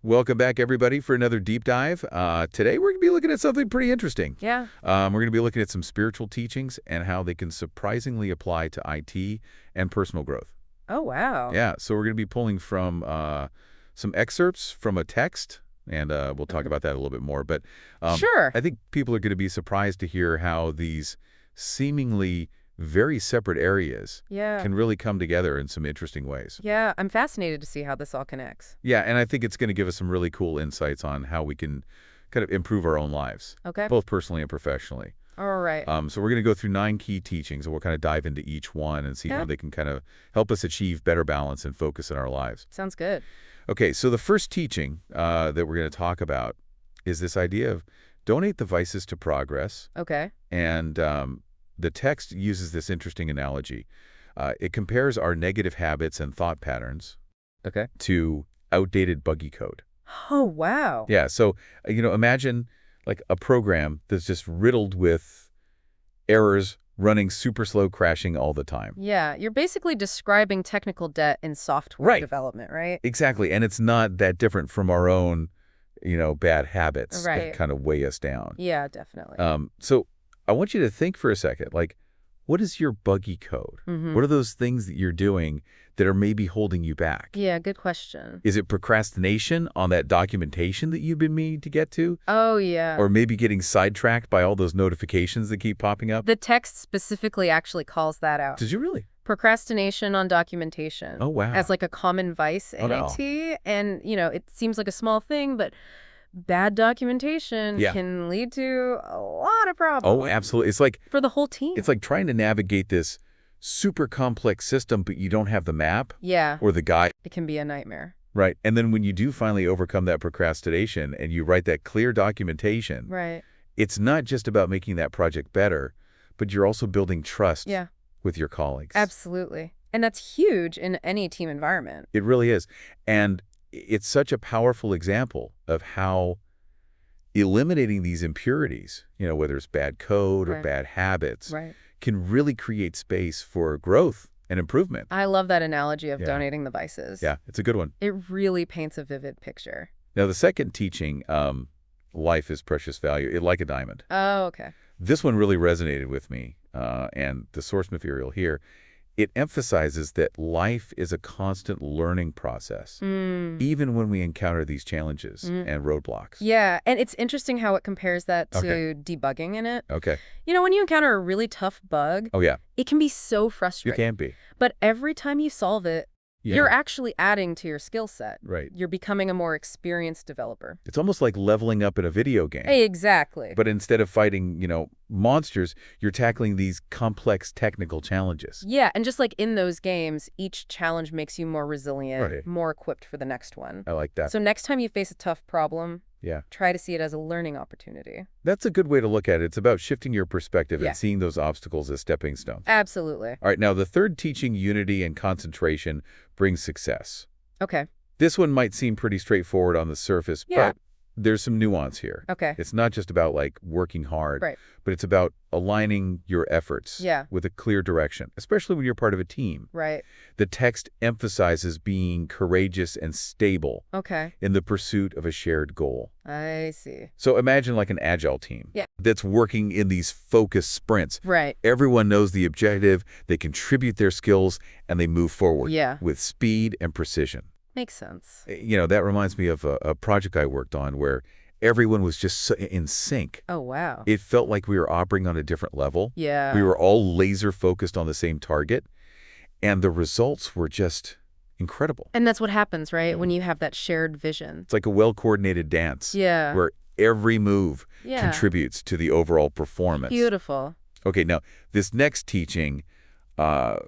Welcome back, everybody, for another deep dive. Today, we're going to be looking at something pretty interesting. Yeah. We're going to be looking at some spiritual teachings and how they can surprisingly apply to IT and personal growth. Oh, wow. Yeah, so we're going to be pulling from some excerpts from a text, and we'll talk about that a little bit more. But Sure. I think people are going to be surprised to hear how these seemingly very separate areas Yeah. can really come together in some interesting ways. Yeah, I'm fascinated to see how this all connects. Yeah, and I think it's going to give us some really cool insights on how we can kind of improve our own lives, Okay. both personally and professionally. All right. So we're going to go through 9 key teachings, and we'll kind of dive into each one and see how they can kind of help us achieve better balance and focus in our lives. Sounds good. Okay, so the first teaching that we're going to talk about is this idea of donate the vices to progress. Okay. And the text uses this interesting analogy. It compares our negative habits and thought patterns to outdated buggy code. Oh, wow. Yeah, so, imagine like a program that's just riddled with errors, running super slow, crashing all the time. Yeah, you're basically describing technical debt in software development, right? Exactly, and it's not that different from our own, bad habits that kind of weigh us down. Yeah, definitely. So I want you to think for a second, like, what is your buggy code? What are those things that you're doing that are maybe holding you back? Yeah, good question. Is it procrastination on that documentation that you've been meaning to get to? Oh, yeah. Or maybe getting sidetracked by all those notifications that keep popping up? The text specifically actually calls that out. Did you really? Procrastination on documentation. Oh, wow. As like a common vice in no. IT. And, it seems like a small thing, but bad documentation can lead to a lot of problems. Oh, absolutely. It's like for the whole team. It's like trying to navigate this super complex system, but you don't have the map or the guide. It can be a nightmare. Right. And then when you do finally overcome that procrastination and you write that clear documentation, it's not just about making that project better, but you're also building trust with your colleagues. Absolutely. And that's huge in any team environment. It really is. And it's such a powerful example of how eliminating these impurities, whether it's bad code or bad habits, can really create space for growth and improvement. I love that analogy of donating the vices. Yeah, it's a good one. It really paints a vivid picture. Now, the second teaching, life is precious value, like a diamond. Oh, okay. This one really resonated with me, and the source material here. It emphasizes that life is a constant learning process, even when we encounter these challenges and roadblocks. Yeah, and it's interesting how it compares that to debugging in it. Okay. When you encounter a really tough bug, it can be so frustrating. It can be. But every time you solve it, you're actually adding to your skill set. Right. You're becoming a more experienced developer. It's almost like leveling up in a video game. Exactly. But instead of fighting, monsters, you're tackling these complex technical challenges. Yeah, and just like in those games, each challenge makes you more resilient, more equipped for the next one. I like that. So next time you face a tough problem, Yeah. Try to see it as a learning opportunity. That's a good way to look at it. It's about shifting your perspective and seeing those obstacles as stepping stones. Absolutely. All right, now the third teaching, unity and concentration, brings success. Okay. This one might seem pretty straightforward on the surface, but there's some nuance here. Okay. It's not just about like working hard, but it's about aligning your efforts with a clear direction, especially when you're part of a team. Right. The text emphasizes being courageous and stable in the pursuit of a shared goal. I see. So imagine like an agile team that's working in these focused sprints. Right. Everyone knows the objective, they contribute their skills, and they move forward with speed and precision. Makes sense. That reminds me of a project I worked on where everyone was just so in sync. Oh, wow. It felt like we were operating on a different level. Yeah. We were all laser focused on the same target, and the results were just incredible. And that's what happens, right? When you have that shared vision. It's like a well-coordinated dance. Yeah. Where every move contributes to the overall performance. Beautiful. Okay, now, this next teaching might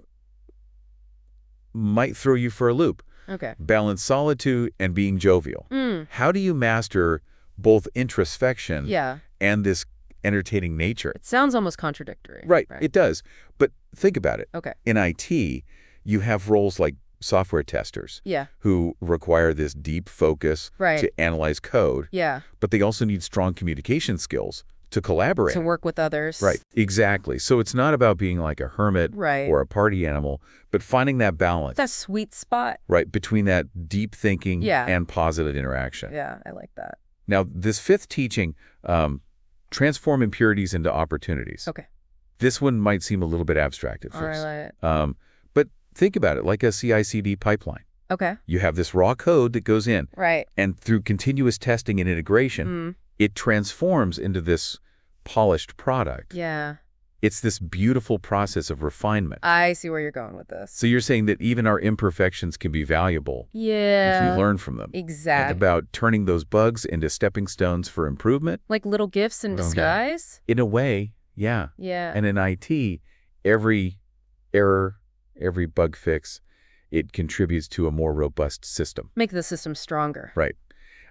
throw you for a loop. Okay. Balance solitude and being jovial. How do you master both introspection and this entertaining nature? It sounds almost contradictory. Right, it does. But think about it. Okay. In IT, you have roles like software testers who require this deep focus to analyze code. Yeah. But they also need strong communication skills to collaborate. To work with others. Right, exactly. So it's not about being like a hermit or a party animal, but finding that balance. That sweet spot. Right, between that deep thinking and positive interaction. Yeah, I like that. Now, this fifth teaching, transform impurities into opportunities. Okay. This one might seem a little bit abstract at first. But think about it like a CI/CD pipeline. Okay. You have this raw code that goes in. Right. And through continuous testing and integration, it transforms into this polished product. Yeah. It's this beautiful process of refinement. I see where you're going with this. So you're saying that even our imperfections can be valuable if we learn from them. Exactly. And about turning those bugs into stepping stones for improvement. Like little gifts in disguise? In a way, yeah. Yeah. And in IT, every error, every bug fix, it contributes to a more robust system. Make the system stronger. Right.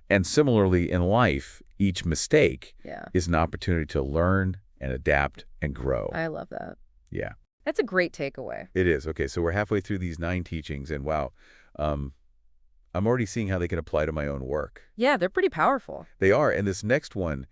And similarly, in life, each mistake is an opportunity to learn and adapt and grow. I love that. Yeah. That's a great takeaway. It is. Okay, so we're halfway through these 9 teachings, and wow, I'm already seeing how they can apply to my own work. Yeah, they're pretty powerful. They are. And this next one,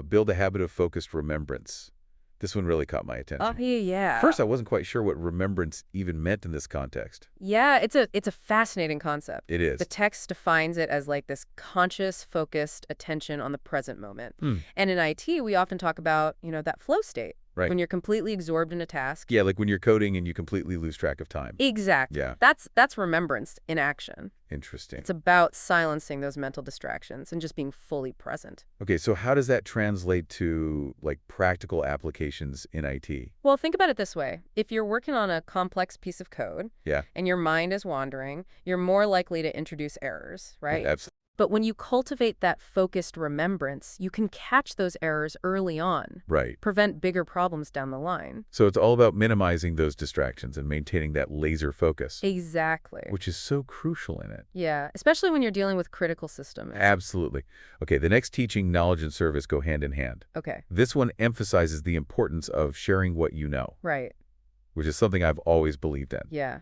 build a habit of focused remembrance. This one really caught my attention. Oh, yeah. First, I wasn't quite sure what remembrance even meant in this context. Yeah, it's a fascinating concept. It is. The text defines it as like this conscious, focused attention on the present moment. And in IT, we often talk about, that flow state. Right. When you're completely absorbed in a task. Yeah, like when you're coding and you completely lose track of time. Exactly. Yeah. That's remembrance in action. Interesting. It's about silencing those mental distractions and just being fully present. Okay, so how does that translate to like practical applications in IT? Well, think about it this way. If you're working on a complex piece of code and your mind is wandering, you're more likely to introduce errors, right? Absolutely. But when you cultivate that focused remembrance, you can catch those errors early on. Right. Prevent bigger problems down the line. So it's all about minimizing those distractions and maintaining that laser focus. Exactly. Which is so crucial in it. Yeah, especially when you're dealing with critical systems. Absolutely. Okay, the next teaching, knowledge and service, go hand in hand. Okay. This one emphasizes the importance of sharing what you know. Right. Which is something I've always believed in. Yeah.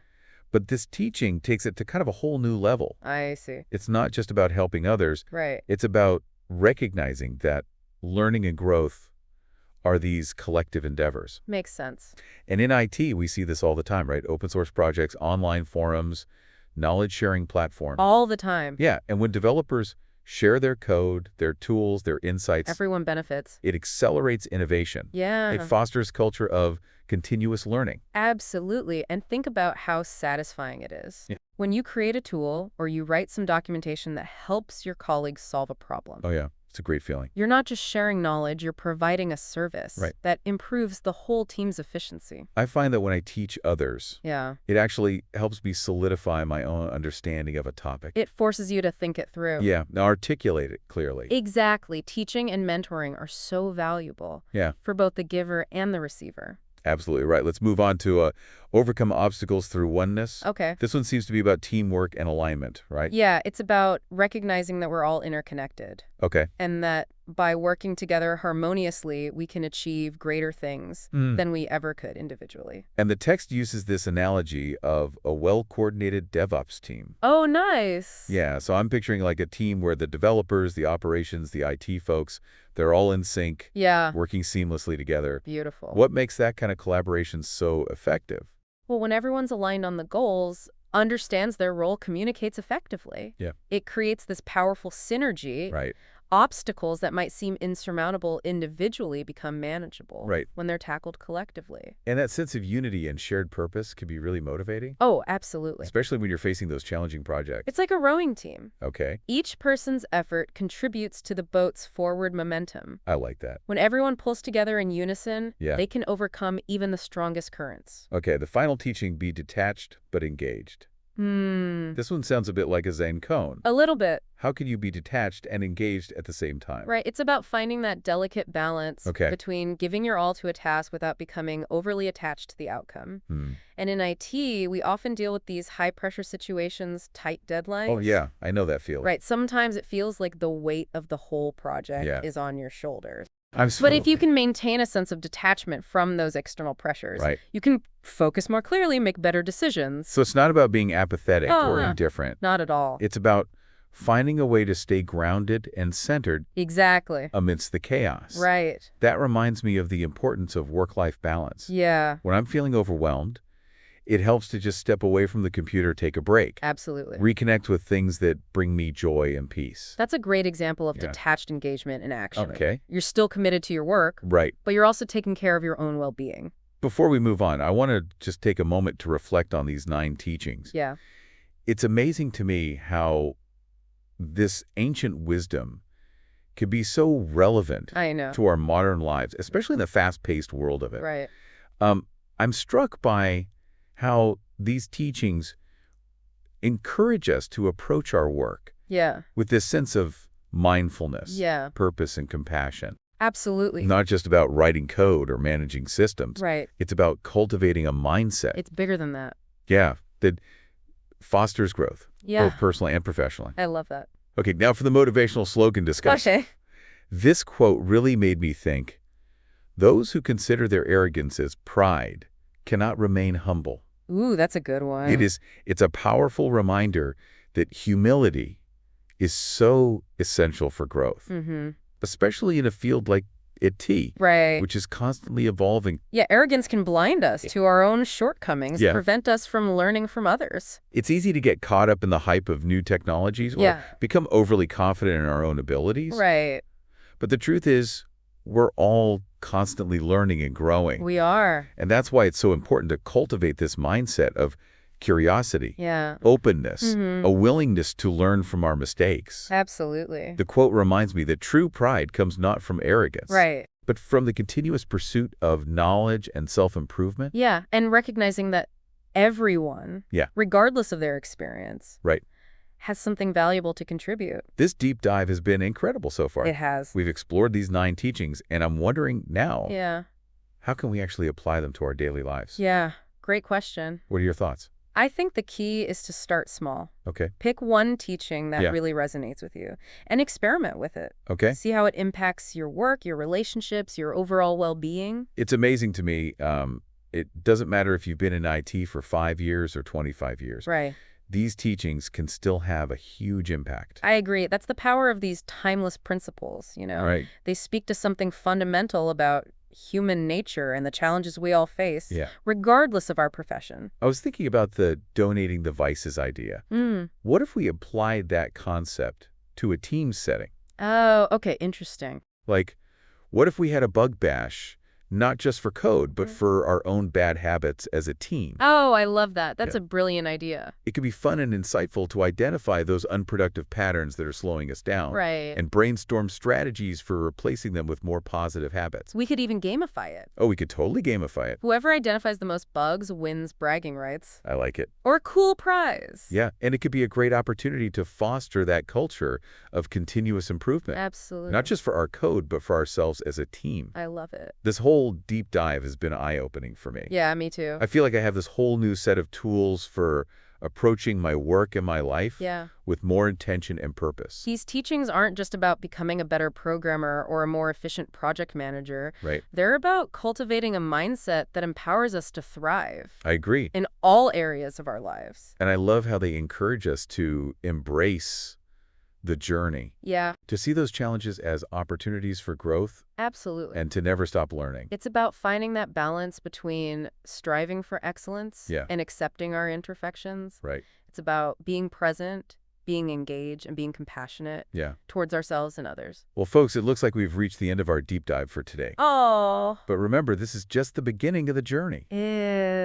But this teaching takes it to kind of a whole new level. I see. It's not just about helping others. Right. It's about recognizing that learning and growth are these collective endeavors. Makes sense. And in IT, we see this all the time, right? Open source projects, online forums, knowledge-sharing platforms. All the time. Yeah, and when developers share their code, their tools, their insights. Everyone benefits. It accelerates innovation. Yeah. It fosters culture of continuous learning. Absolutely. And think about how satisfying it is. Yeah. When you create a tool or you write some documentation that helps your colleagues solve a problem. Oh, yeah. It's a great feeling. You're not just sharing knowledge, you're providing a service that improves the whole team's efficiency. I find that when I teach others, it actually helps me solidify my own understanding of a topic. It forces you to think it through. Yeah, articulate it clearly. Exactly. Teaching and mentoring are so valuable for both the giver and the receiver. Absolutely right. Let's move on to overcome obstacles through oneness. Okay. This one seems to be about teamwork and alignment, right? Yeah, it's about recognizing that we're all interconnected. Okay. And that by working together harmoniously, we can achieve greater things than we ever could individually. And the text uses this analogy of a well-coordinated DevOps team. Oh, nice. Yeah, so I'm picturing like a team where the developers, the operations, the IT folks, they're all in sync, working seamlessly together. Beautiful. What makes that kind of collaboration so effective? Well, when everyone's aligned on the goals, understands their role, communicates effectively. Yeah. It creates this powerful synergy. Right. Obstacles that might seem insurmountable individually become manageable when they're tackled collectively. And that sense of unity and shared purpose can be really motivating. Oh, absolutely. Especially when you're facing those challenging projects. It's like a rowing team. Okay. Each person's effort contributes to the boat's forward momentum. I like that. When everyone pulls together in unison, they can overcome even the strongest currents. Okay, the final teaching, be detached but engaged. This one sounds a bit like a Zen koan. A little bit. How can you be detached and engaged at the same time? Right. It's about finding that delicate balance between giving your all to a task without becoming overly attached to the outcome. And in IT, we often deal with these high-pressure situations, tight deadlines. Oh, yeah. I know that feeling. Right. Sometimes it feels like the weight of the whole project is on your shoulders. Absolutely. But if you can maintain a sense of detachment from those external pressures, you can focus more clearly, make better decisions. So it's not about being apathetic or indifferent. Not at all. It's about finding a way to stay grounded and centered Exactly. amidst the chaos. Right. That reminds me of the importance of work-life balance. Yeah. When I'm feeling overwhelmed, it helps to just step away from the computer, take a break. Absolutely. Reconnect with things that bring me joy and peace. That's a great example of detached engagement in action. Okay. You're still committed to your work, Right. but you're also taking care of your own well-being. Before we move on, I want to just take a moment to reflect on these 9 teachings. Yeah. It's amazing to me how this ancient wisdom can be so relevant to our modern lives, especially in the fast-paced world of it. Right. I'm struck by how these teachings encourage us to approach our work with this sense of mindfulness, purpose, and compassion. Absolutely. Not just about writing code or managing systems. Right. It's about cultivating a mindset. It's bigger than that. Yeah, that fosters growth, both personally and professionally. I love that. Okay, now for the motivational slogan discussion. Okay. This quote really made me think, "Those who consider their arrogance as pride cannot remain humble." Ooh, that's a good one. It's a powerful reminder that humility is so essential for growth, especially in a field like IT, which is constantly evolving. Yeah, arrogance can blind us to our own shortcomings, prevent us from learning from others. It's easy to get caught up in the hype of new technologies or become overly confident in our own abilities. Right. But the truth is, we're all constantly learning and growing. We are. And that's why it's so important to cultivate this mindset of curiosity, openness, a willingness to learn from our mistakes. Absolutely. The quote reminds me that true pride comes not from arrogance, but from the continuous pursuit of knowledge and self-improvement. Yeah, and recognizing that everyone, regardless of their experience, has something valuable to contribute. This deep dive has been incredible so far. It has. We've explored these 9 teachings, and I'm wondering now, how can we actually apply them to our daily lives? Yeah, great question. What are your thoughts? I think the key is to start small. Okay. Pick one teaching that really resonates with you and experiment with it. Okay. See how it impacts your work, your relationships, your overall well-being. It's amazing to me. It doesn't matter if you've been in IT for 5 years or 25 years. Right. These teachings can still have a huge impact. I agree. That's the power of these timeless principles, you know? Right. They speak to something fundamental about human nature and the challenges we all face, regardless of our profession. I was thinking about the donating devices idea. What if we applied that concept to a team setting? Oh, okay. Interesting. Like, what if we had a bug bash, not just for code, but for our own bad habits as a team? Oh, I love that. That's a brilliant idea. It could be fun and insightful to identify those unproductive patterns that are slowing us down. And brainstorm strategies for replacing them with more positive habits. We could even gamify it. Oh, we could totally gamify it. Whoever identifies the most bugs wins bragging rights. I like it. Or a cool prize. Yeah, and it could be a great opportunity to foster that culture of continuous improvement. Absolutely. Not just for our code, but for ourselves as a team. I love it. This whole deep dive has been eye-opening for me. Yeah, me too. I feel like I have this whole new set of tools for approaching my work and my life with more intention and purpose. These teachings aren't just about becoming a better programmer or a more efficient project manager. They're about cultivating a mindset that empowers us to thrive. I agree. In all areas of our lives. And I love how they encourage us to embrace the journey. To see those challenges as opportunities for growth. Absolutely. And to never stop learning. It's about finding that balance between striving for excellence and accepting our imperfections. It's about being present, being engaged, and being compassionate towards ourselves and others. Well, folks, it looks like we've reached the end of our deep dive for today. Oh. But remember, this is just the beginning of the journey.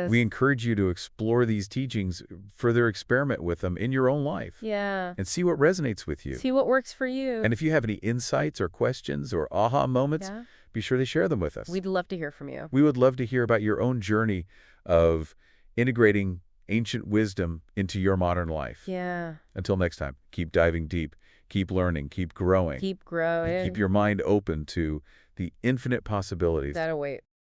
We encourage you to explore these teachings, further experiment with them in your own life. And see what resonates with you. See what works for you. And if you have any insights or questions or aha moments, be sure to share them with us. We'd love to hear from you. We would love to hear about your own journey of integrating ancient wisdom into your modern life. Until next time, keep diving deep, keep learning, keep growing. Keep growing. And keep your mind open to the infinite possibilities that await.